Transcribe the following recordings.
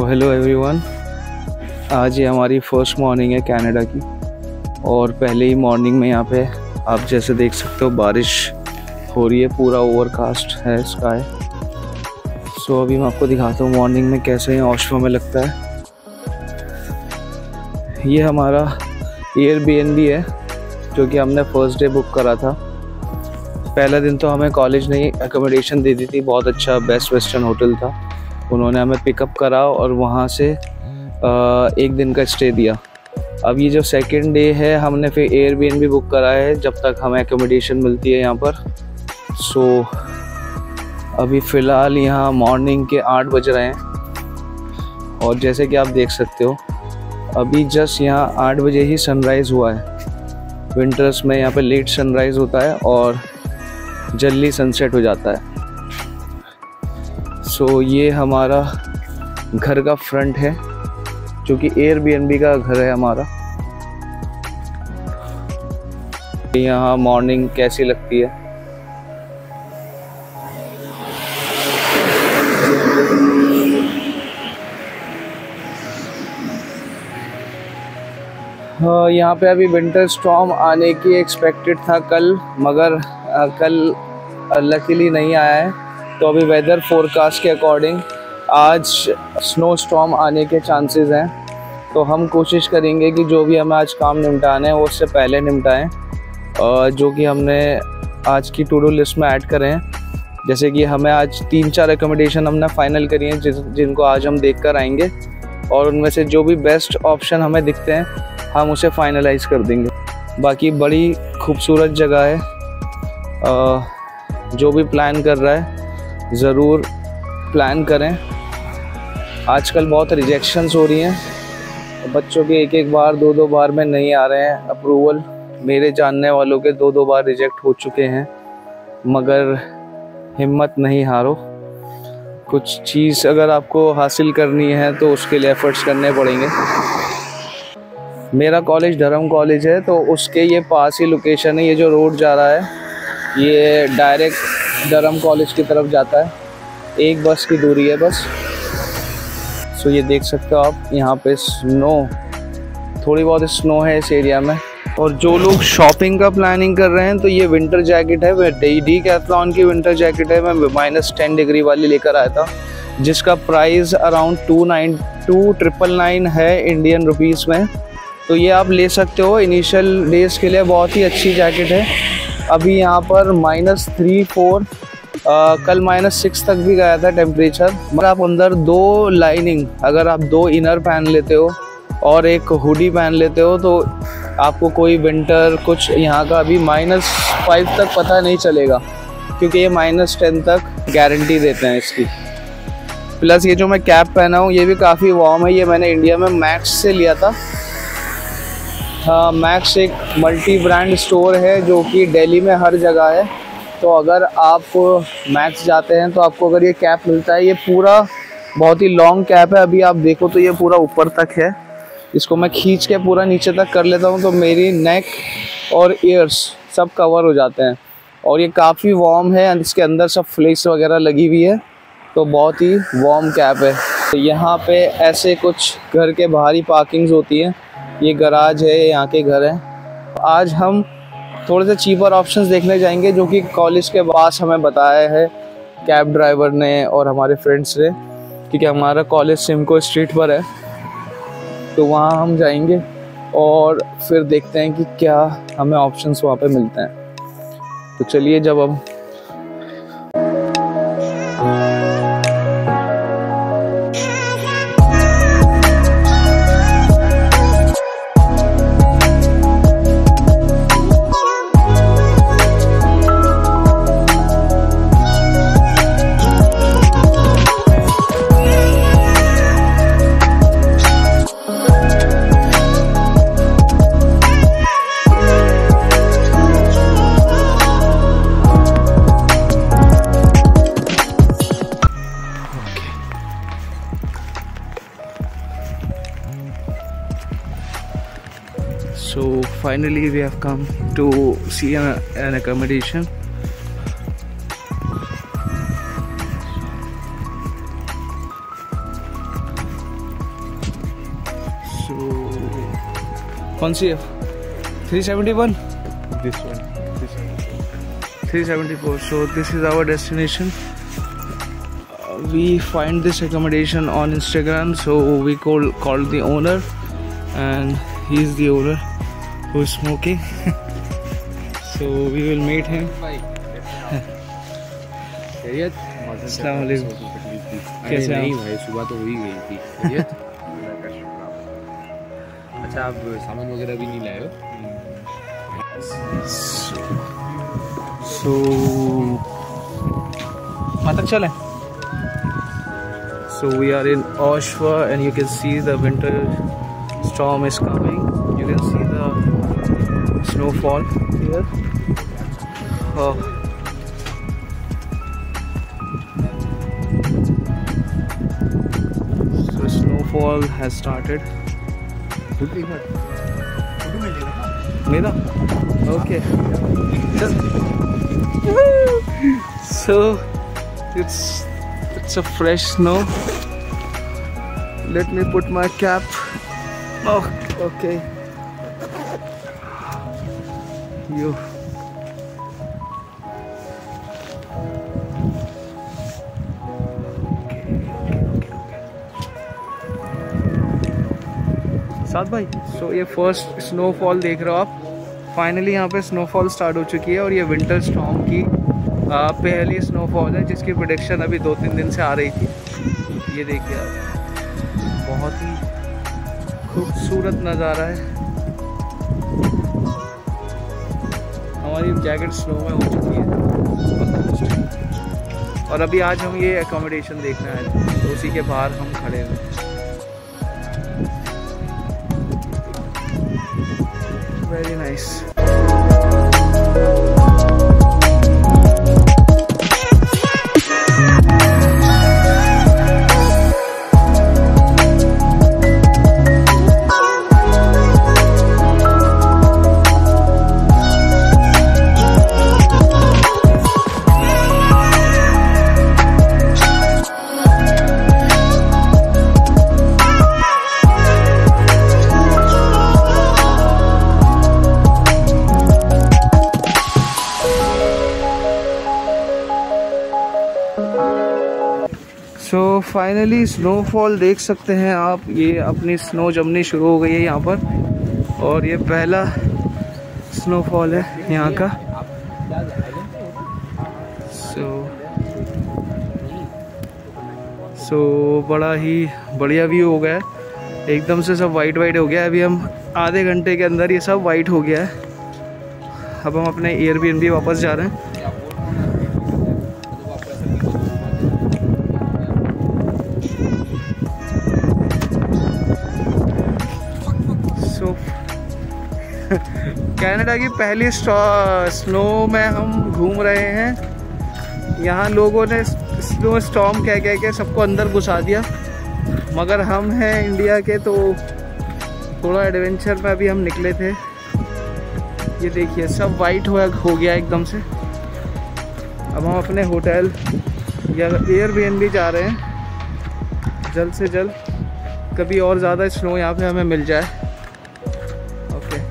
Hello everyone, आज ये हमारी फर्स्ट मॉर्निंग है कनाडा की। और पहले ही मॉर्निंग में यहाँ पे आप जैसे देख सकते हो बारिश हो रही है, पूरा ओवरकास्ट है स्काई। सो अभी मैं आपको दिखाता हूँ मॉर्निंग में कैसे यहाँ ओस्लो में लगता है। ये हमारा एयरबीएनबी है जो कि हमने फर्स्ट डे बुक करा था। पहला दिन तो हमें कॉलेज ने एकोमोडेशन दे दी थी, बहुत अच्छा बेस्ट वेस्टर्न होटल था। उन्होंने हमें पिकअप करा और वहाँ से एक दिन का स्टे दिया। अब ये जो सेकंड डे है हमने फिर एयरबीएनबी बुक करा है जब तक हमें एकोमोडेशन मिलती है यहाँ पर। सो अभी फ़िलहाल यहाँ मॉर्निंग के 8 बज रहे हैं और जैसे कि आप देख सकते हो अभी जस्ट यहाँ 8 बजे ही सनराइज़ हुआ है। विंटर्स में यहाँ पे लेट सनराइज़ होता है और जल्दी सनसेट हो जाता है। सो ये हमारा घर का फ्रंट है जो कि एयरबीएनबी का घर है हमारा। यहाँ मॉर्निंग कैसी लगती है। यहाँ पे अभी विंटर स्टॉर्म आने की एक्सपेक्टेड था कल, मगर कल लकीली नहीं आया है। तो अभी वेदर फोरकास्ट के अकॉर्डिंग आज स्नो स्टॉर्म आने के चांसेस हैं। तो हम कोशिश करेंगे कि जो भी हमें आज काम निपटाना है वो उससे पहले निपटाएं, जो कि हमने आज की टू डू लिस्ट में ऐड करें हैं। जैसे कि हमें आज 3-4 एकोमोडेशन हमने फ़ाइनल करी हैं जिनको आज हम देख कर आएंगे और उनमें से जो भी बेस्ट ऑप्शन हमें दिखते हैं हम उसे फाइनलाइज़ कर देंगे। बाकी बड़ी खूबसूरत जगह है, जो भी प्लान कर रहा है ज़रूर प्लान करें। आजकल बहुत रिजेक्शंस हो रही हैं, बच्चों के एक बार 2 बार में नहीं आ रहे हैं अप्रूवल। मेरे जानने वालों के 2 बार रिजेक्ट हो चुके हैं, मगर हिम्मत नहीं हारो। कुछ चीज़ अगर आपको हासिल करनी है तो उसके लिए एफर्ट्स करने पड़ेंगे। मेरा कॉलेज धर्म कॉलेज है तो उसके ये पास ही लोकेशन है। ये जो रोड जा रहा है ये डायरेक्ट धर्म कॉलेज की तरफ जाता है, एक बस की दूरी है बस। सो ये देख सकते हो आप, यहाँ पे स्नो, थोड़ी बहुत स्नो है इस एरिया में। और जो लोग शॉपिंग का प्लानिंग कर रहे हैं तो ये विंटर जैकेट है, मैं डीकैथलॉन की विंटर जैकेट है। मैं -10 डिग्री वाली लेकर आया था जिसका प्राइस अराउंड 2,999 है इंडियन रुपीज़ में। तो ये आप ले सकते हो इनिशियल डेज़ के लिए, बहुत ही अच्छी जैकेट है। अभी यहाँ पर -3-4 कल -6 तक भी गया था टेम्परेचर। मगर आप अंदर 2 लाइनिंग, अगर आप 2 इनर पहन लेते हो और एक हुडी पहन लेते हो तो आपको कोई विंटर कुछ यहाँ का अभी -5 तक पता नहीं चलेगा, क्योंकि ये -10 तक गारंटी देते हैं इसकी। प्लस ये जो मैं कैप पहना हूँ ये भी काफ़ी वार्म है। ये मैंने इंडिया में मैक्स से लिया था। हाँ, मैक्स एक मल्टी ब्रांड स्टोर है जो कि दिल्ली में हर जगह है। तो अगर आप मैक्स जाते हैं तो आपको अगर ये कैप मिलता है, ये पूरा बहुत ही लॉन्ग कैप है। अभी आप देखो तो ये पूरा ऊपर तक है। इसको मैं खींच के पूरा नीचे तक कर लेता हूँ तो मेरी नेक और ईयर्स सब कवर हो जाते हैं। और ये काफ़ी वार्म है, इसके अंदर सब फ्लेक्स वगैरह लगी हुई है, तो बहुत ही वार्म कैप है। तो यहाँ पे ऐसे कुछ घर के बाहरी पार्किंग्स होती हैं। ये गराज है, यहाँ के घर हैं। आज हम थोड़े से चीपर ऑप्शंस देखने जाएंगे जो कि कॉलेज के पास हमें बताया है कैब ड्राइवर ने और हमारे फ्रेंड्स ने, क्योंकि हमारा कॉलेज सिमको स्ट्रीट पर है। तो वहाँ हम जाएंगे और फिर देखते हैं कि क्या हमें ऑप्शंस वहाँ पे मिलते हैं। तो चलिए, जब हम finally we have come to see an accommodation. So कौन सी है? 371? This one. 374. So this is our destination. We find this accommodation on Instagram, so we called the owner, and he's the owner who is smoking. So we will meet him. अस्सलाम वालेकुम। कैसे हैं? नहीं भाई, सुबह तो हो ही गई थी। खैरियत? अच्छा, आप सामान वगैरह भी नहीं लाए हो? So मतलब चलें। So we are in Oshwa, and you can see the winter storm is coming. You can see the snowfall here. Oh. So snowfall has started. Mera? Okay. So it's a fresh snow. Let me put my cap. Oh, okay. You. साथ भाई, सो ये first snowfall देख रहे हो आप। Finally यहाँ पे snowfall start हो चुकी है, और ये विंटर स्टॉर्म की पहली स्नोफॉल है, जिसकी प्रेडिक्शन अभी 2-3 दिन से आ रही थी। ये देखिए आप, बहुत ही खूबसूरत नज़ारा है। हमारी जैकेट स्नो में हो चुकी है, और अभी आज हम ये एकोमोडेशन देखने आए थे, तो उसी के बाहर हम खड़े हैं। Very nice. So finally snowfall देख सकते हैं आप। ये अपनी स्नो जमनी शुरू हो गई है यहाँ पर, और ये पहला स्नोफॉल है यहाँ का। सो बड़ा ही बढ़िया व्यू हो गया है, एकदम से सब वाइट वाइट हो गया है। अभी हम आधे घंटे के अंदर ये सब वाइट हो गया है। अब हम अपने एयरबीएनबी वापस जा रहे हैं। कनाडा की पहली स्नो में हम घूम रहे हैं। यहाँ लोगों ने स्नो स्टॉर्म कह के सबको अंदर घुसा दिया, मगर हम हैं इंडिया के, तो थोड़ा एडवेंचर में अभी हम निकले थे। ये देखिए सब वाइट हो गया एकदम से। अब हम अपने होटल या एयरबीएनबी जा रहे हैं, जल्द से जल्द कभी और ज़्यादा स्नो यहाँ पे हमें मिल जाए। ओके।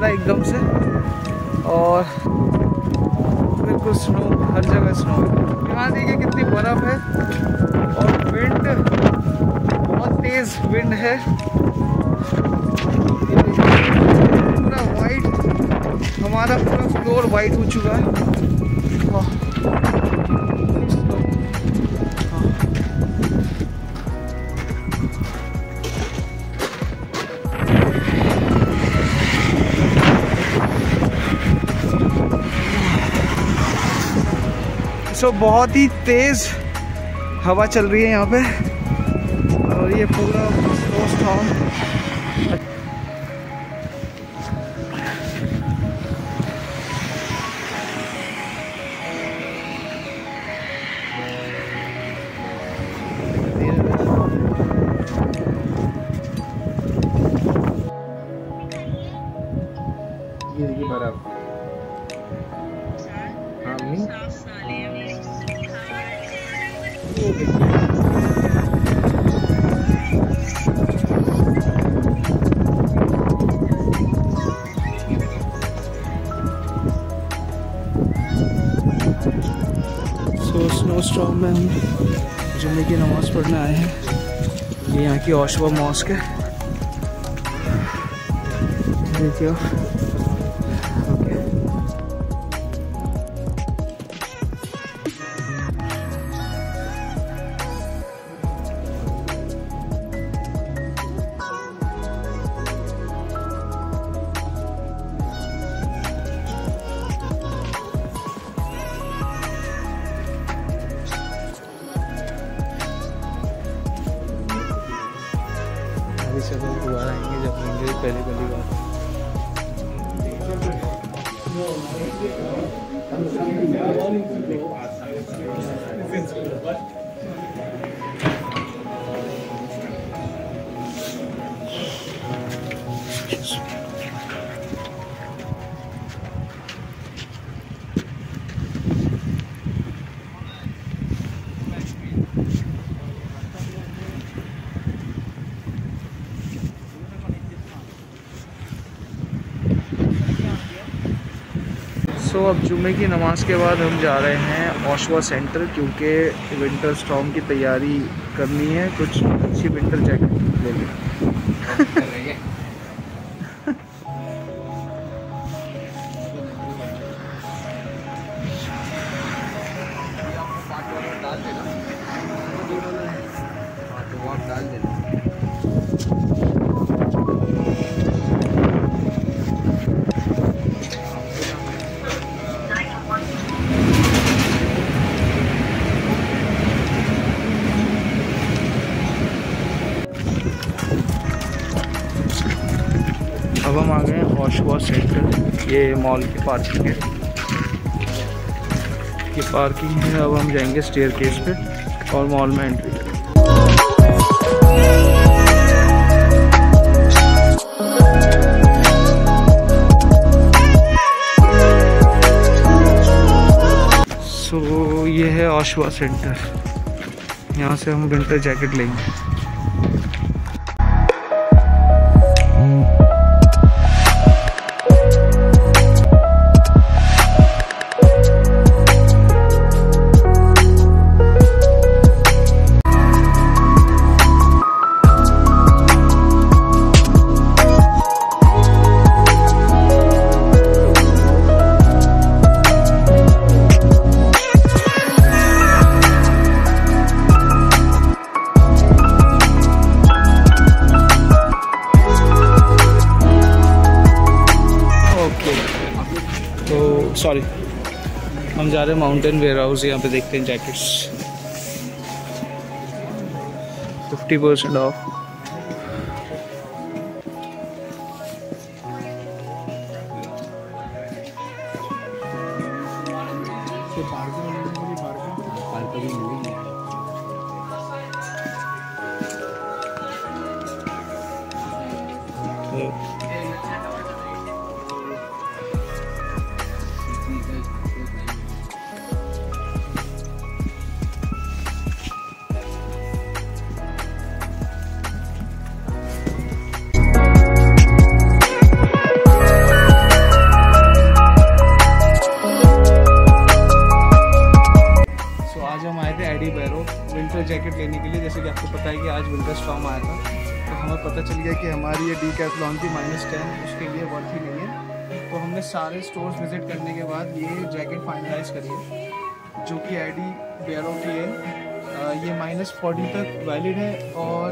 एकदम से, और बिल्कुल स्नो, हर जगह स्नो है। यहाँ देखिए कितनी बर्फ़ है, और विंड, बहुत तेज़ विंड है। पूरा वाइट, हमारा पूरा फ्लोर वाइट हो चुका है। सो बहुत ही तेज हवा चल रही है यहाँ पे और ये पूरा स्नोस्टॉर्म। ये बर्फ। हाँ मम्मी। स्नोस्टॉर्म में हम जुम्मे की नमाज़ पढ़ने आए हैं। ये यहाँ की ओशवा मॉस्क है, देखिए। सब दोबारा आएंगे जब आएंगे पहली बार। सो अब जुम्मे की नमाज़ के बाद हम जा रहे हैं ओशवा सेंटर, क्योंकि विंटर स्टॉर्म की तैयारी करनी है। कुछ अच्छी विंटर जैकेट ले लें। अब हम आ गए हैं ओशवा सेंटर। ये मॉल की पार्किंग है, ये पार्किंग है। अब हम जाएंगे स्टेयरकेस पे और मॉल में एंट्री। सो ये है ओशवा सेंटर, यहाँ से हम विंटर जैकेट लेंगे। सॉरी, हम जा रहे हैं माउंटेन वेयर हाउस। यहाँ पे देखते हैं जैकेट्स 50% ऑफ। विंटर जैकेट लेने के लिए। जैसे कि आपको पता है कि आज विंटर स्टॉर्म आया था, तो हमें पता चल गया कि हमारी ये डीकैथलॉन थी -10 उसके लिए वर्थ ही नहीं है। तो हमने सारे स्टोर्स विजिट करने के बाद ये जैकेट फाइनलाइज करी है, जो कि एडी बेयरो की है। ये -40 तक वैलिड है और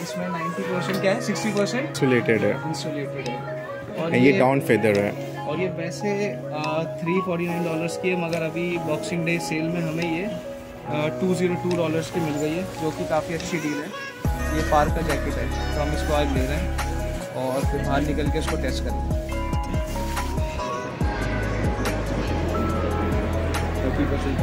इसमें 90% क्या है, 60% इंसुलेटेड है इंसुलेटेड है। और ये डाउन फेदर है और ये वैसे $349 की है, मगर अभी बॉक्सिंग डे सेल में हमें ये $202 की मिल गई है, जो कि काफ़ी अच्छी डील है। ये पार का जैकेट है, तो हम इसको आज ले रहे हैं और फिर बाहर निकल के इसको टेस्ट करेंगे। 30%